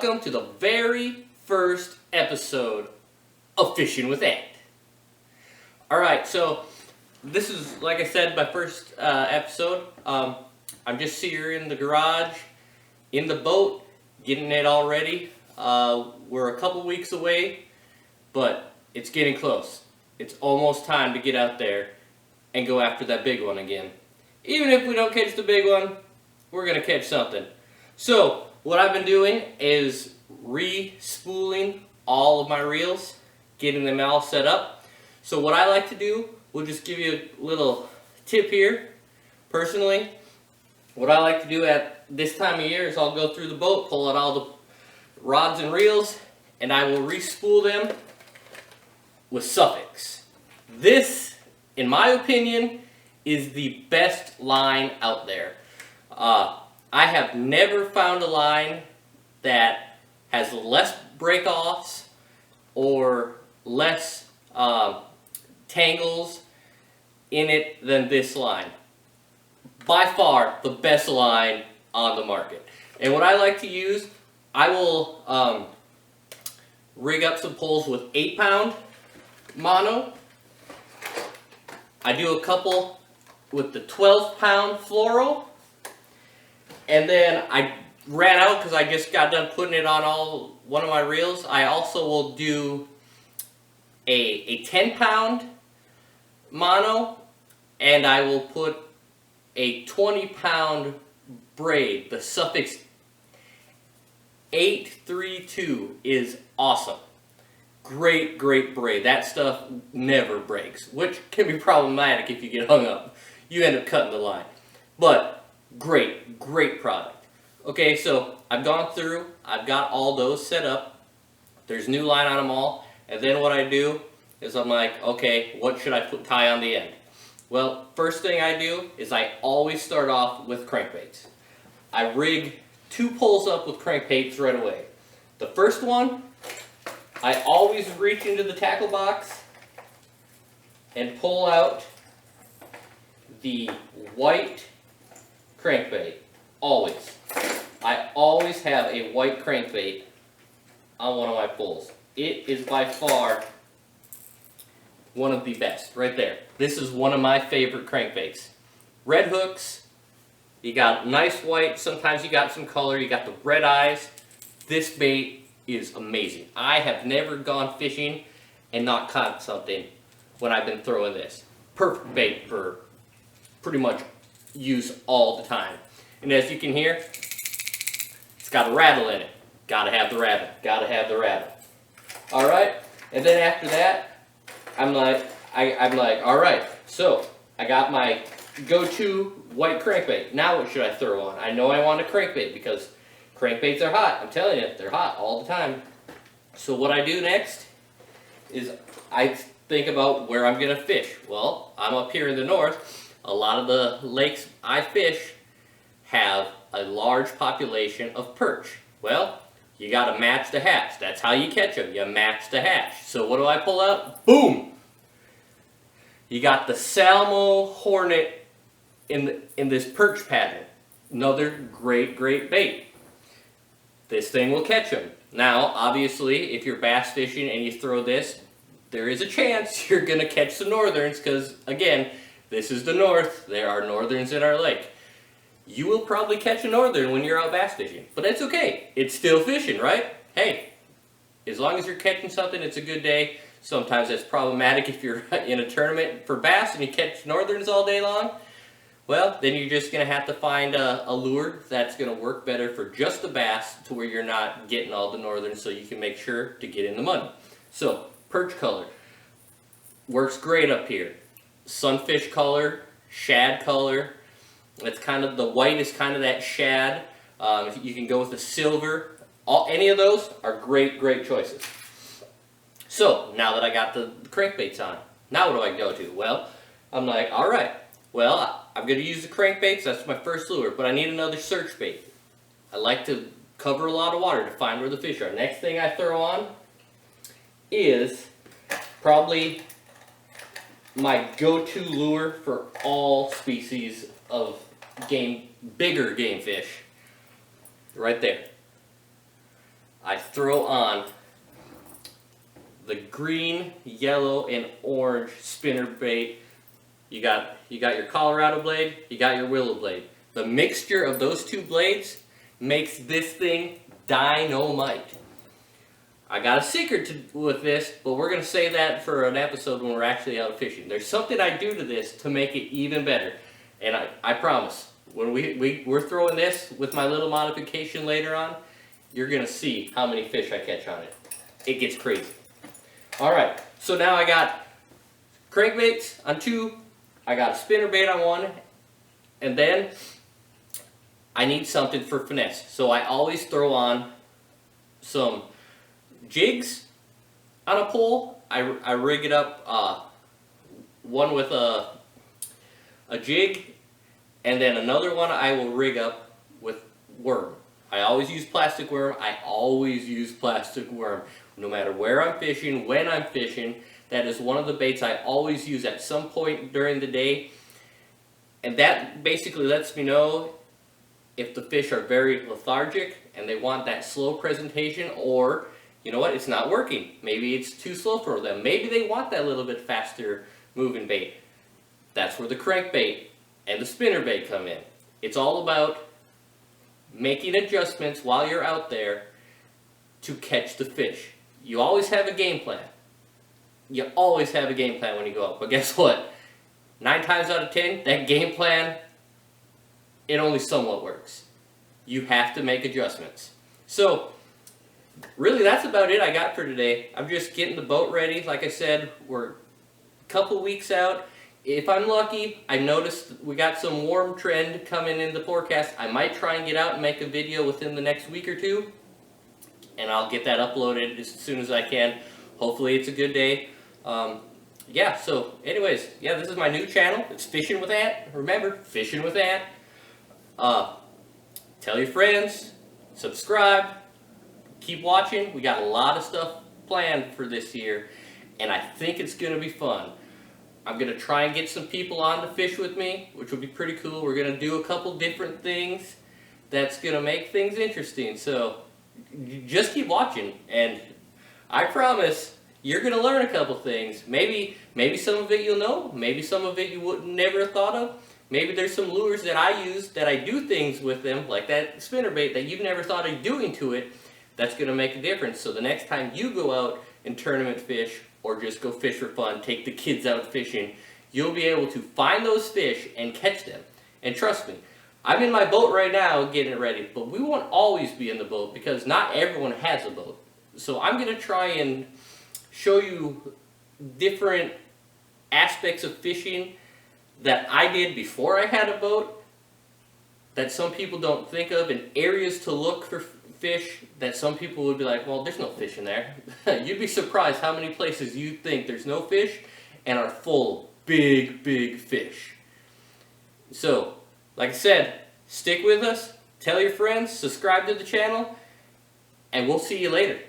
welcome to the very first episode of Fishing with Ed. Alright, so this is, like I said, my first episode. I'm just here in the garage, in the boat, getting it all ready. We're a couple weeks away, but it's getting close. It's almost time to get out there and go after that big one again. Even if we don't catch the big one, we're going to catch something. So, what I've been doing is re-spooling all of my reels, getting them all set up. So what I like to do, we'll just give you a little tip here. Personally, what I like to do at this time of year is I'll go through the boat, pull out all the rods and reels, and I will re-spool them with suffix. This, in my opinion, is the best line out there. I have never found a line that has less break-offs or less tangles in it than this line. By far the best line on the market. And what I like to use, I will rig up some poles with 8-pound mono. I do a couple with the 12-pound fluoro. And then I ran out because I just got done putting it on one of my reels. I also will do a 10-pound mono, and I will put a 20-pound braid. The suffix 832 is awesome. Great braid. That stuff never breaks, which can be problematic if you get hung up. You end up cutting the line. But great product. Okay, so I've gone through, I've got all those set up. There's new line on them all. And then what I do is I'm like, okay, what should I tie on the end? Well, first thing I do is I always start off with crankbaits. I rig 2 poles up with crankbaits right away. The first one, I always reach into the tackle box and pull out the white crankbait. Always. I always have a white crankbait on one of my poles. It is by far one of the best. Right there. This is one of my favorite crankbaits. Red hooks. You got nice white. Sometimes you got some color. You got the red eyes. This bait is amazing. I have never gone fishing and not caught something when I've been throwing this. Perfect bait for pretty much use all the time. And as you can hear, it's got a rattle in it. Gotta have the rattle. Gotta have the rattle. Alright? And then after that, I'm like, alright, so I got my go-to white crankbait. Now what should I throw on? I know I want a crankbait because crankbaits are hot. I'm telling you, they're hot all the time. So what I do next is I think about where I'm gonna fish. Well, I'm up here in the north. A lot of the lakes I fish have a large population of perch. Well, you got to match the hatch. That's how you catch them. You match the hatch. So what do I pull out? Boom! You got the Salmo Hornet in this perch pattern. Another great bait. This thing will catch them. Now, obviously, if you're bass fishing and you throw this, there is a chance you're going to catch some northerns because, again, this is the north. There are northerns in our lake. You will probably catch a northern when you're out bass fishing. But that's okay. It's still fishing, right? Hey, as long as you're catching something, it's a good day. Sometimes that's problematic if you're in a tournament for bass and you catch northerns all day long. Well, then you're just going to have to find a lure that's going to work better for just the bass to where you're not getting all the northerns so you can make sure to get in the money. So, perch color. Works great up here. Sunfish color, shad color. It's kind of, the white is kind of that shad. You can go with the silver. Any of those are great choices. So, now that I got the crankbaits on, now what do I go to? Well, I'm like, alright, well, I'm going to use the crankbaits. That's my first lure, but I need another search bait. I like to cover a lot of water to find where the fish are. Next thing I throw on is probably my go-to lure for all species of bigger game fish. Right there. throw on the green, yellow, and orange spinner bait. You got your Colorado blade, you got your willow blade. The mixture of those two blades makes this thing dynamite. I got a secret with this, but we're going to save that for an episode when we're actually out fishing. There's something I do to this to make it even better. And I promise, when we're throwing this with my little modification later on, you're going to see how many fish I catch on it. It gets crazy. Alright, so now I got crankbaits on 2, I got a spinnerbait on 1, and then I need something for finesse. So I always throw on some jigs on a pole. I rig it up, one with a jig, and then another one I will rig up with worm. I always use plastic worm. I always use plastic worm. No matter where I'm fishing, when I'm fishing, that is one of the baits I always use at some point during the day. And that basically lets me know if the fish are very lethargic and they want that slow presentation, or, you know what, it's not working. Maybe it's too slow for them. Maybe they want that little bit faster moving bait. That's where the crankbait and the spinnerbait come in. It's all about making adjustments while you're out there to catch the fish. You always have a game plan. You always have a game plan when you go out. But guess what? 9 times out of 10, that game plan, it only somewhat works. You have to make adjustments. So, really that's about it I got for today. I'm just getting the boat ready. Like I said, we're a couple weeks out. If I'm lucky, I noticed we got some warm trend coming in the forecast. I might try and get out and make a video within the next week or 2. And I'll get that uploaded as soon as I can. Hopefully it's a good day. Yeah, so anyways, yeah, this is my new channel. It's Fishing with Ant. Remember, Fishing with Ant. Tell your friends, subscribe, keep watching. We got a lot of stuff planned for this year, and I think it's going to be fun. I'm going to try and get some people on to fish with me, which would be pretty cool. We're going to do a couple different things that's going to make things interesting. So just keep watching, and I promise you're going to learn a couple things. Maybe some of it you'll know, maybe some of it you would never have thought of. Maybe there's some lures that I use that I do things with them, like that spinnerbait that you've never thought of doing to it, that's going to make a difference. So the next time you go out and tournament fish, or just go fish for fun, take the kids out fishing, you'll be able to find those fish and catch them. And trust me, I'm in my boat right now getting it ready, but we won't always be in the boat because not everyone has a boat. So I'm going to try and show you different aspects of fishing that I did before I had a boat that some people don't think of, and areas to look for fish that some people would be like, well, there's no fish in there. You'd be surprised how many places you think there's no fish and are full of big, big fish. So, like I said, stick with us, tell your friends, subscribe to the channel, and we'll see you later.